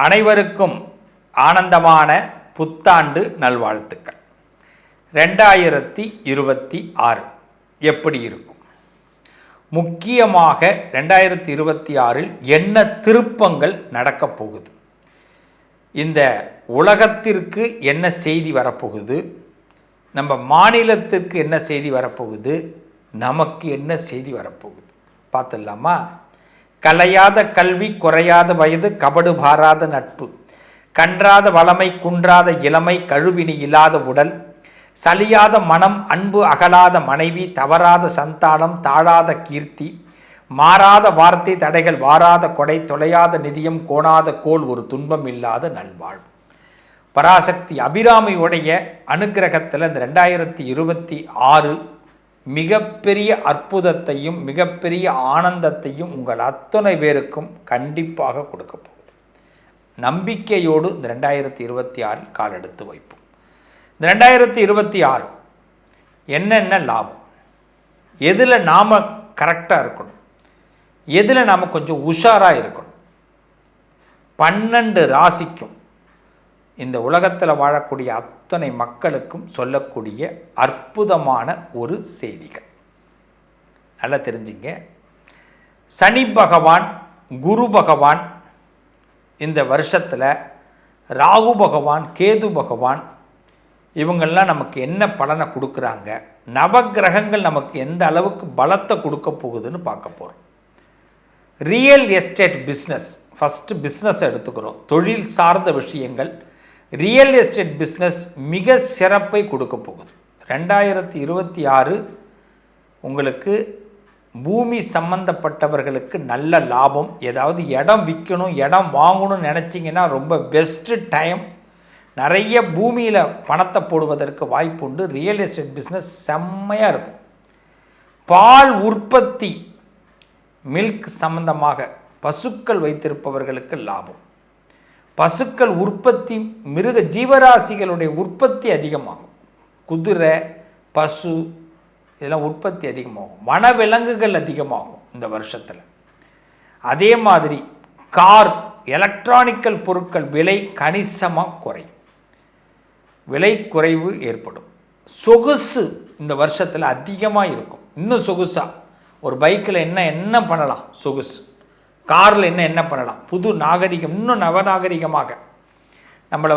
அனைவருக்கும் ஆனந்தமான புத்தாண்டு நல்வாழ்த்துக்கள். 2026 எப்படி இருக்கும்? முக்கியமாக 2026இல் என்ன திருப்பங்கள் நடக்கப் போகுது? இந்த உலகத்திற்கு என்ன செய்தி வரப்போகுது? நம்ம மாநிலத்திற்கு என்ன செய்தி வரப்போகுது? நமக்கு என்ன செய்தி வரப்போகுது பார்த்துடலாமா? கலையாத கல்வி, குறையாத வயது, கபடு பாராத நட்பு, கன்றாத வளமை, குன்றாத இளமை, கழுவினி இல்லாத உடல், சலியாத மனம், அன்பு அகலாத மனைவி, தவறாத சந்தானம், தாழாத கீர்த்தி, மாறாத வார்த்தை, தடைகள் வாராத கொடை, தொலையாத நிதியம், கோணாத கோல், ஒரு துன்பம் இல்லாத நல்வாழ்வு. பராசக்தி அபிராமியுடைய அனுக்கிரகத்தில் இந்த 2026 மிகப்பெரிய அற்புதத்தையும் மிகப்பெரிய ஆனந்தத்தையும் உங்கள் அத்தனை பேருக்கும் கண்டிப்பாக கொடுக்க போகுது. நம்பிக்கையோடு இந்த 2026 காலெடுத்து வைப்போம். இந்த 2026 என்னென்ன லாபம், எதில் நாம் கரெக்டாக இருக்கணும், எதில் நாம் கொஞ்சம் உஷாராக இருக்கணும், 12 ராசிக்கும் இந்த உலகத்தில் வாழக்கூடிய அத்தனை மக்களுக்கும் சொல்லக்கூடிய அற்புதமான ஒரு செய்திகள். நல்லா தெரிஞ்சுங்க. சனி பகவான், குரு பகவான் இந்த வருஷத்தில், ராகு பகவான், கேது பகவான் இவங்கெல்லாம் நமக்கு என்ன பலனை கொடுக்குறாங்க, நவகிரகங்கள் நமக்கு எந்த அளவுக்கு பலத்தை கொடுக்க போகுதுன்னு பார்க்க போகிறோம். Real estate business, first business எடுத்துக்கிறோம். தொழில் சார்ந்த விஷயங்கள், ரியல் எஸ்டேட் பிஸ்னஸ் மிக சிறப்பை கொடுக்க போகுது. 2026 உங்களுக்கு பூமி சம்பந்தப்பட்டவர்களுக்கு நல்ல லாபம். ஏதாவது இடம் விற்கணும், இடம் வாங்கணும்னு நினச்சிங்கன்னா ரொம்ப பெஸ்ட்டு டைம். நிறைய பூமியில் பணத்தை போடுவதற்கு வாய்ப்பு உண்டு. ரியல் எஸ்டேட் பிஸ்னஸ் செம்மையாக இருக்கும். பால் உற்பத்தி, மில்க் சம்பந்தமாக பசுக்கள் வைத்திருப்பவர்களுக்கு லாபம். பசுக்கள் உற்பத்தி, மிருக ஜீவராசிகளுடைய உற்பத்தி அதிகமாகும். குதிரை, பசு இதெல்லாம் உற்பத்தி அதிகமாகும். வனவிலங்குகள் அதிகமாகும் இந்த வருஷத்தில். அதே மாதிரி கார், எலக்ட்ரானிக்கல் பொருட்கள் விலை கணிசமாக குறையும். விலை குறைவு ஏற்படும். சொகுசு இந்த வருஷத்தில் அதிகமாக இருக்கும். இன்னும் சொகுசாக ஒரு பைக்கில் என்ன பண்ணலாம், சொகுசு. காரில் என்ன பண்ணலாம், புது நாகரிகம், இன்னும் நவநாகரிகமாக நம்மளை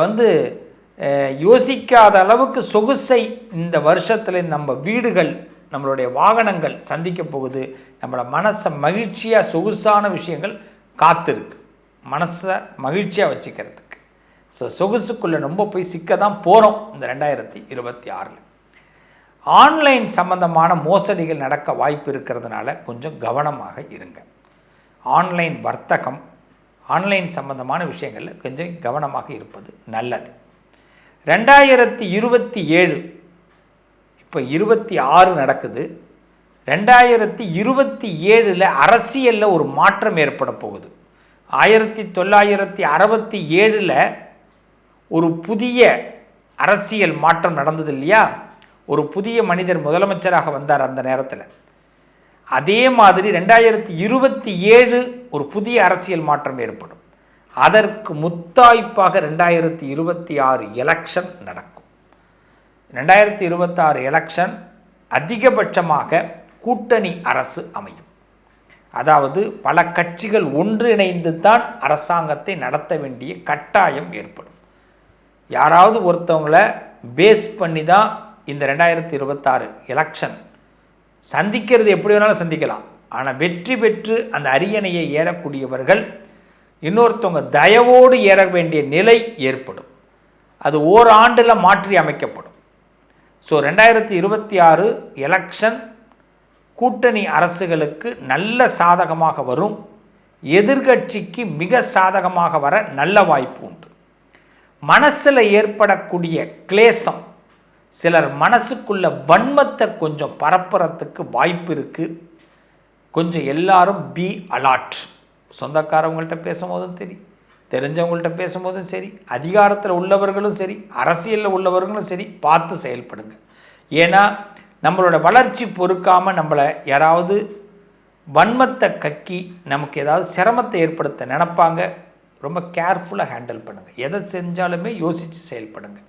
யோசிக்காத அளவுக்கு சொகுசை இந்த வருஷத்தில் நம்ம வீடுகள், நம்மளுடைய வாகனங்கள் சந்திக்க போகுது. நம்மளை மனசை மகிழ்ச்சியாக, சொகுசான விஷயங்கள் காத்திருக்கு, மனசை மகிழ்ச்சியாக வச்சுக்கிறதுக்கு. ஸோ சொகுசுக்குள்ளே ரொம்ப போய் சிக்க தான் போகிறோம் இந்த 2026. ஆன்லைன் சம்பந்தமான மோசடிகள் நடக்க வாய்ப்பு இருக்கிறதுனால கொஞ்சம் கவனமாக இருங்க. ஆன்லைன் வர்த்தகம், ஆன்லைன் சம்பந்தமான விஷயங்களில் கொஞ்சம் கவனமாக இருப்பது நல்லது. 2027 இப்போ 26 நடக்குது. 2027 அரசியலில் ஒரு மாற்றம் ஏற்பட போகுது. 1967 ஒரு புதிய அரசியல் மாற்றம் நடந்தது இல்லையா? ஒரு புதிய மனிதர் முதலமைச்சராக வந்தார் அந்த நேரத்தில். அதே மாதிரி 2027 ஒரு புதிய அரசியல் மாற்றம் ஏற்படும். அதற்கு முத்தாய்ப்பாக 2026 எலெக்ஷன் நடக்கும். 2026 எலெக்ஷன் அதிகபட்சமாக கூட்டணி அரசு அமையும். அதாவது பல கட்சிகள் ஒன்றிணைந்து தான் அரசாங்கத்தை நடத்த வேண்டிய கட்டாயம் ஏற்படும். யாராவது ஒருத்தவங்களை பேஸ் பண்ணி தான் இந்த 2026 எலெக்ஷன் சந்திக்கிறது. எப்படி வேணாலும் சந்திக்கலாம். ஆனால் வெற்றி பெற்று அந்த அரியணையை ஏறக்கூடியவர்கள் இன்னொருத்தவங்க தயவோடு ஏற வேண்டிய நிலை ஏற்படும். அது ஓராண்டில் மாற்றி அமைக்கப்படும். ஸோ 2026 எலெக்ஷன் கூட்டணி அரசுகளுக்கு நல்ல சாதகமாக வரும். எதிர்கட்சிக்கு மிக சாதகமாக வர நல்ல வாய்ப்பு உண்டு. மனசில் ஏற்படக்கூடிய கிளேசம், சிலர் மனசுக்குள்ள வன்மத்தை கொஞ்சம் பரப்புறத்துக்கு வாய்ப்பு இருக்குது. கொஞ்சம் எல்லாரும் பி அலர்ட். சொந்தக்காரவங்கள்ட்ட பேசும்போதும் சரி, தெரிஞ்சவங்கள்ட்ட பேசும்போதும் சரி, அதிகாரத்தில் உள்ளவர்களும் சரி, அரசியலில் உள்ளவர்களும் சரி, பார்த்து செயல்படுங்க. ஏன்னா நம்மளோட வளர்ச்சி பொறுக்காமல் நம்மளை யாராவது வன்மத்தை கக்கி நமக்கு ஏதாவது சிரமத்தை ஏற்படுத்த நினைப்பாங்க. ரொம்ப கேர்ஃபுல்லாக ஹேண்டில் பண்ணுங்கள். எதை செஞ்சாலுமே யோசித்து செயல்படுங்க.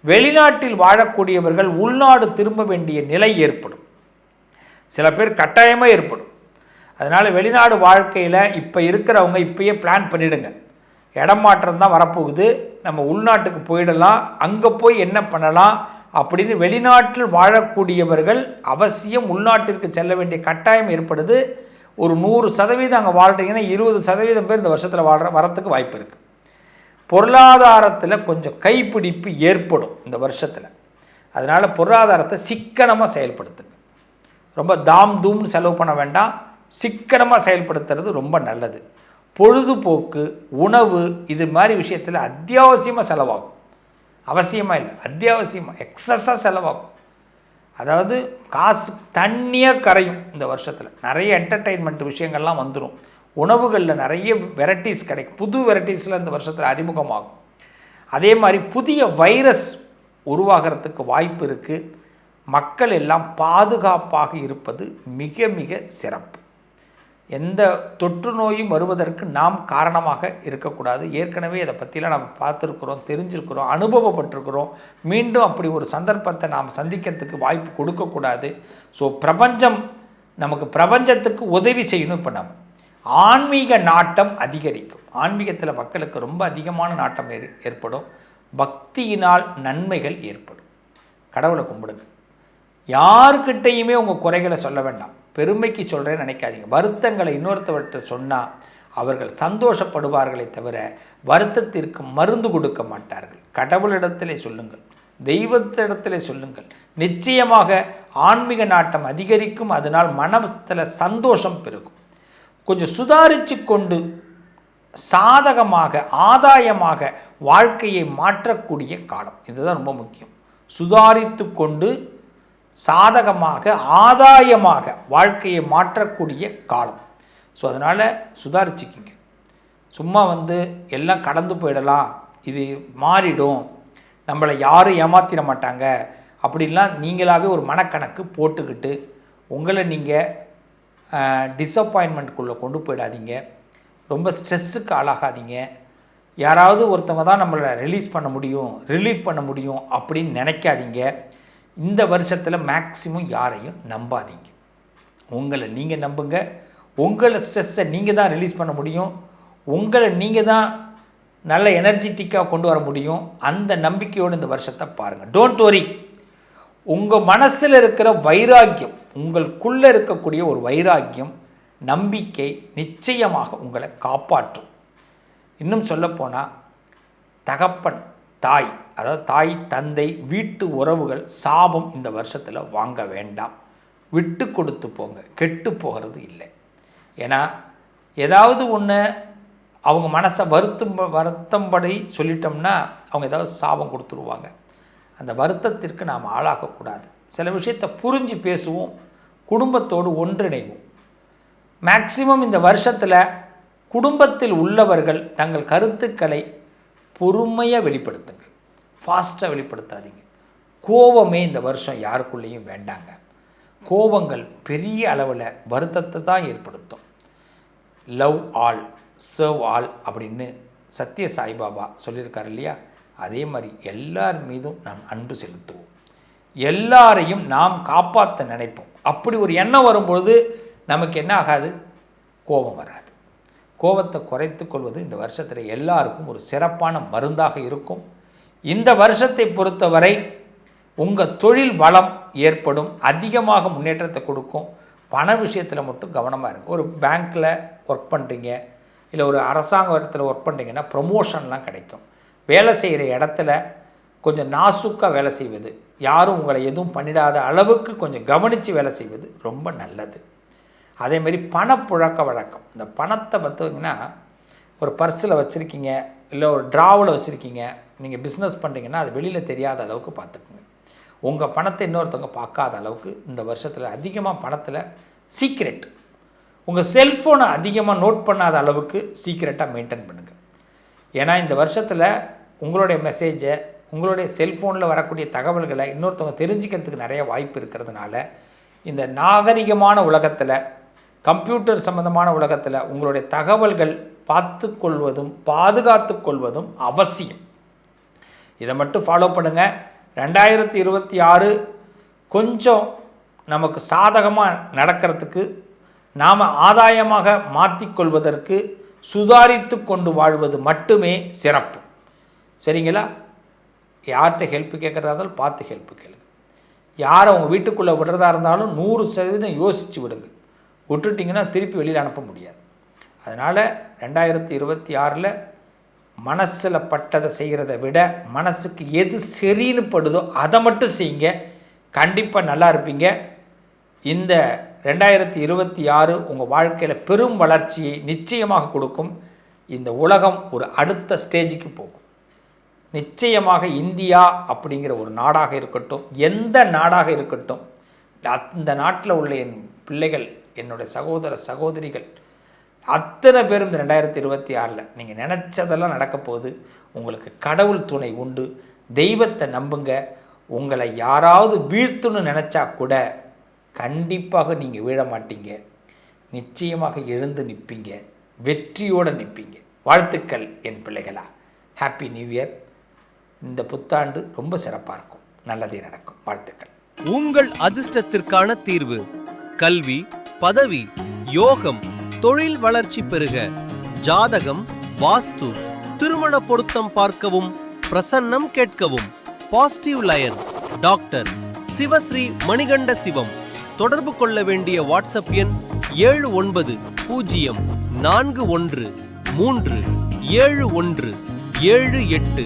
வெளிநாட்டில் வாழக்கூடியவர்கள் உள்நாடு திரும்ப வேண்டிய நிலை ஏற்படும். சில பேர் கட்டாயமாக ஏற்படும். அதனால் வெளிநாடு வாழ்க்கையில் இப்போ இருக்கிறவங்க இப்போயே பிளான் பண்ணிவிடுங்க. இடம் மாற்றம் தான் வரப்போகுது, நம்ம உள்நாட்டுக்கு போயிடலாம், அங்கே போய் என்ன பண்ணலாம் அப்படின்னு வெளிநாட்டில் வாழக்கூடியவர்கள் அவசியம் உள்நாட்டிற்கு செல்ல வேண்டிய கட்டாயம் ஏற்படுது. ஒரு 100% அங்கே வாழ்கிறீங்கன்னா 20% பேர் இந்த வருஷத்தில் வரத்துக்கு வாய்ப்பு இருக்குது. பொருளாதாரத்தில் கொஞ்சம் கைப்பிடிப்பு ஏற்படும் இந்த வருஷத்தில். அதனால் பொருளாதாரத்தை சிக்கனமாக செயல்படுத்துங்க. ரொம்ப தாம் தூம்னு செலவு பண்ண வேண்டாம், சிக்கனமாக செயல்படுத்துறது ரொம்ப நல்லது. பொழுதுபோக்கு, உணவு, இது மாதிரி விஷயத்தில் அத்தியாவசியமாக செலவாகும். அவசியமாக இல்லை, அத்தியாவசியமாக எக்ஸஸாக செலவாகும். அதாவது காசு தண்ணியாக கரையும் இந்த வருஷத்தில். நிறைய என்டர்டெயின்மெண்ட் விஷயங்கள்லாம் வந்துடும். உணவுகளில் நிறைய வெரைட்டிஸ் கிடைக்கும். புது வெரைட்டிஸில் இந்த வருஷத்தில் அறிமுகமாகும். அதே மாதிரி புதிய வைரஸ் உருவாகிறதுக்கு வாய்ப்பு இருக்குது. மக்கள் எல்லாம் பாதுகாப்பாக இருப்பது மிக மிக சிறப்பு. எந்த தொற்று நோயும் வருவதற்கு நாம் காரணமாக இருக்கக்கூடாது. ஏற்கனவே இதை பற்றிலாம் நம்ம பார்த்துருக்குறோம், தெரிஞ்சிருக்கிறோம், அனுபவப்பட்டிருக்கிறோம். மீண்டும் அப்படி ஒரு சந்தர்ப்பத்தை நாம் சந்திக்கிறதுக்கு வாய்ப்பு கொடுக்கக்கூடாது. ஸோ பிரபஞ்சத்துக்கு உதவி செய்யணும். இப்போ நம்ம ஆன்மீக நாட்டம் அதிகரிக்கும். ஆன்மீகத்தில் மக்களுக்கு ரொம்ப அதிகமான நாட்டம் ஏற்படும். பக்தியினால் நன்மைகள் ஏற்படும். கடவுளை கும்பிடுங்க. யாருக்கிட்டையுமே உங்கள் குறைகளை சொல்ல வேண்டாம். பெருமைக்கு சொல்கிறேன்னு நினைக்காதீங்க. வருத்தங்களை இன்னொருத்தவர்கிட்ட சொன்னால் அவர்கள் சந்தோஷப்படுவார்களே தவிர வருத்தத்திற்கு மருந்து கொடுக்க மாட்டார்கள். கடவுளிடத்திலே சொல்லுங்கள், தெய்வத்திடத்திலே சொல்லுங்கள். நிச்சயமாக ஆன்மீக நாட்டம் அதிகரிக்கும். அதனால் மனத்தில் சந்தோஷம் பெருகும். கொஞ்சம் சுதாரித்து கொண்டு சாதகமாக ஆதாயமாக வாழ்க்கையை மாற்றக்கூடிய காலம். இதுதான் ரொம்ப முக்கியம். சுதாரித்து கொண்டு சாதகமாக ஆதாயமாக வாழ்க்கையை மாற்றக்கூடிய காலம். ஸோ அதனால் சுதாரிச்சுக்கிங்க. சும்மா எல்லாம் கடந்து போயிடலாம், இது மாறிடும், நம்மளை யாரும் ஏமாற்றிட மாட்டாங்க அப்படின்லாம் நீங்களாகவே ஒரு மனக்கணக்கு போட்டுக்கிட்டு உங்களை நீங்கள் டிஸப்பாயின்மெண்ட்குள்ளே கொண்டு போயிடாதீங்க. ரொம்ப ஸ்ட்ரெஸ்ஸுக்கு ஆளாகாதீங்க. யாராவது ஒருத்தவங்க தான் நம்மளை ரிலீஃப் பண்ண முடியும் அப்படின்னு நினைக்காதீங்க. இந்த வருஷத்தில் மேக்ஸிமம் யாரையும் நம்பாதீங்க. உங்களை நீங்கள் நம்புங்க. உங்களை ஸ்ட்ரெஸ்ஸை நீங்கள் தான் ரிலீஸ் பண்ண முடியும். உங்களை நீங்கள் தான் நல்ல எனர்ஜெட்டிக்காக கொண்டு வர முடியும். அந்த நம்பிக்கையோடு இந்த வருஷத்தை பாருங்கள். Don't worry. உங்கள் மனசில் இருக்கிற வைராக்கியம், உங்களுக்குள்ளே இருக்கக்கூடிய ஒரு வைராக்கியம், நம்பிக்கை நிச்சயமாக உங்களை காப்பாற்றும். இன்னும் சொல்லப்போனால் தகப்பன், தாய், அதாவது தாய் தந்தை வீட்டு உறவுகள் சாபம் இந்த வருஷத்தில் வாங்க வேண்டாம். விட்டு கொடுத்து போங்க. கெட்டு போகிறது இல்லை. ஏன்னா ஏதாவது ஒன்று அவங்க மனசை வருத்தம்படி சொல்லிட்டோம்னா அவங்க ஏதாவது சாபம் கொடுத்துருவாங்க. அந்த வருத்தத்திற்கு நாம் ஆளாகக்கூடாது. சில விஷயத்தை புரிஞ்சு பேசுவோம், குடும்பத்தோடு ஒன்றிணைவோம். மேக்சிமம் இந்த வருஷத்தில் குடும்பத்தில் உள்ளவர்கள் தங்கள் கருத்துக்களை பொறுமையாக வெளிப்படுத்துங்க. ஃபாஸ்ட்டாக வெளிப்படுத்தாதீங்க. கோபமே இந்த வருஷம் யாருக்குள்ளேயும் வேண்டாங்க. கோபங்கள் பெரிய அளவில் வருத்தத்தை தான் ஏற்படுத்தும். லவ் ஆல் சர்வ் ஆல் அப்படின்னு சத்ய சாய்பாபா சொல்லியிருக்காரு இல்லையா? அதே மாதிரி எல்லார் மீதும் நாம் அன்பு செலுத்துவோம். எல்லாரையும் நாம் காப்பாற்ற நினைப்போம். அப்படி ஒரு எண்ணம் வரும்பொழுது நமக்கு என்ன ஆகாது? கோபம் வராது. கோபத்தை குறைத்து கொள்வது இந்த வருஷத்தில் எல்லாருக்கும் ஒரு சிறப்பான மருந்தாக இருக்கும். இந்த வருஷத்தை பொறுத்தவரை உங்கள் தொழில் வளம் ஏற்படும், அதிகமாக முன்னேற்றத்தை கொடுக்கும். பண விஷயத்தில் மட்டும் கவனமாக இருக்கும். ஒரு பேங்க்கில் ஒர்க் பண்ணுறீங்க, இல்லை ஒரு அரசாங்க இடத்துல ஒர்க் பண்ணுறீங்கன்னா ப்ரமோஷன்லாம் கிடைக்கும். வேலை செய்கிற இடத்துல கொஞ்சம் நாசுக்காக வேலை செய்வது, யாரும் உங்களை எதுவும் பண்ணிடாத அளவுக்கு கொஞ்சம் கவனித்து வேலை செய்வது ரொம்ப நல்லது. அதேமாரி பணப்புழக்க வழக்கம். இந்த பணத்தை பார்த்திங்கன்னா ஒரு பர்ஸில் வச்சுருக்கீங்க, இல்லை ஒரு ட்ராவில் வச்சுருக்கீங்க, நீங்கள் பிஸ்னஸ் பண்ணுறீங்கன்னா அது வெளியில் தெரியாத அளவுக்கு பார்த்துக்குங்க. உங்கள் பணத்தை இன்னொருத்தவங்க பார்க்காத அளவுக்கு இந்த வருஷத்தில் அதிகமாக பணத்தில் சீக்ரெட், உங்கள் செல்ஃபோனை அதிகமாக நோட் பண்ணாத அளவுக்கு சீக்ரெட்டாக மெயின்டைன் பண்ணுங்கள். ஏன்னா இந்த வருஷத்தில் உங்களுடைய மெசேஜை, உங்களுடைய செல்ஃபோனில் வரக்கூடிய தகவல்களை இன்னொருத்தவங்க தெரிஞ்சுக்கிறதுக்கு நிறைய வாய்ப்பு இருக்கிறதுனால இந்த நாகரிகமான உலகத்தில், கம்ப்யூட்டர் சம்மந்தமான உலகத்தில் உங்களுடைய தகவல்கள் பார்த்து கொள்வதும் பாதுகாத்து கொள்வதும் அவசியம். இதை மட்டும் ஃபாலோ பண்ணுங்கள். 2026 கொஞ்சம் நமக்கு சாதகமாக நடக்கிறதுக்கு, நாம் ஆதாயமாக மாற்றிக்கொள்வதற்கு சுதாரித்து கொண்டு வாழ்வது மட்டுமே சிறப்பு. சரிங்களா? யார்கிட்ட ஹெல்ப் கேட்குறதா இருந்தாலும் பார்த்து ஹெல்ப் கேளுங்க. யாரை உங்கள் வீட்டுக்குள்ளே விடுறதா இருந்தாலும் 100% யோசித்து விடுங்க. விட்டுட்டிங்கன்னா திருப்பி வெளியில் அனுப்ப முடியாது. அதனால் 2026 மனசில் பட்டதை செய்கிறத விட மனசுக்கு எது சரின்னு படுதோ அதை மட்டும் செய்யுங்க. கண்டிப்பாக நல்லா இருப்பீங்க. இந்த 2026 உங்கள் வாழ்க்கையில் பெரும் வளர்ச்சியை நிச்சயமாக கொடுக்கும். இந்த உலகம் ஒரு அடுத்த ஸ்டேஜுக்கு போகும். நிச்சயமாக இந்தியா அப்படிங்கிற ஒரு நாடாக இருக்கட்டும், எந்த நாடாக இருக்கட்டும், அந்த நாட்டில் உள்ள என் பிள்ளைகள், என்னுடைய சகோதர சகோதரிகள் அத்தனை பேரும் இந்த 2026 நீங்கள் நினச்சதெல்லாம் நடக்க போகுது. உங்களுக்கு கடவுள் துணை உண்டு. தெய்வத்தை நம்புங்க. உங்களை யாராவது வீழ்த்துன்னு நினச்சா கூட கண்டிப்பாக நீங்கள் வீழ மாட்டீங்க. நிச்சயமாக எழுந்து நிற்பீங்க. வெற்றியோடு நிற்பீங்க. வாழ்த்துக்கள் என் பிள்ளைகளா. Happy new year. இந்த புத்தாண்டு ரொம்ப சிறப்பாக இருக்கும். நல்லதே நடக்கும். வாழ்த்துக்கள். உங்கள் அதிர்ஷ்டத்திற்கான தீர்வு: கல்வி, பதவி, யோகம், தொழில் வளர்ச்சி பெருக. ஜாதகம், வாஸ்து, திருமண பொருத்தம் பார்க்கவும், பிரசன்னம் கேட்கவும். Positive lion doctor Sivasri Manikanda Sivam. தொடர்பு கொள்ள வேண்டிய வாட்ஸ்அப் எண் 7904137178.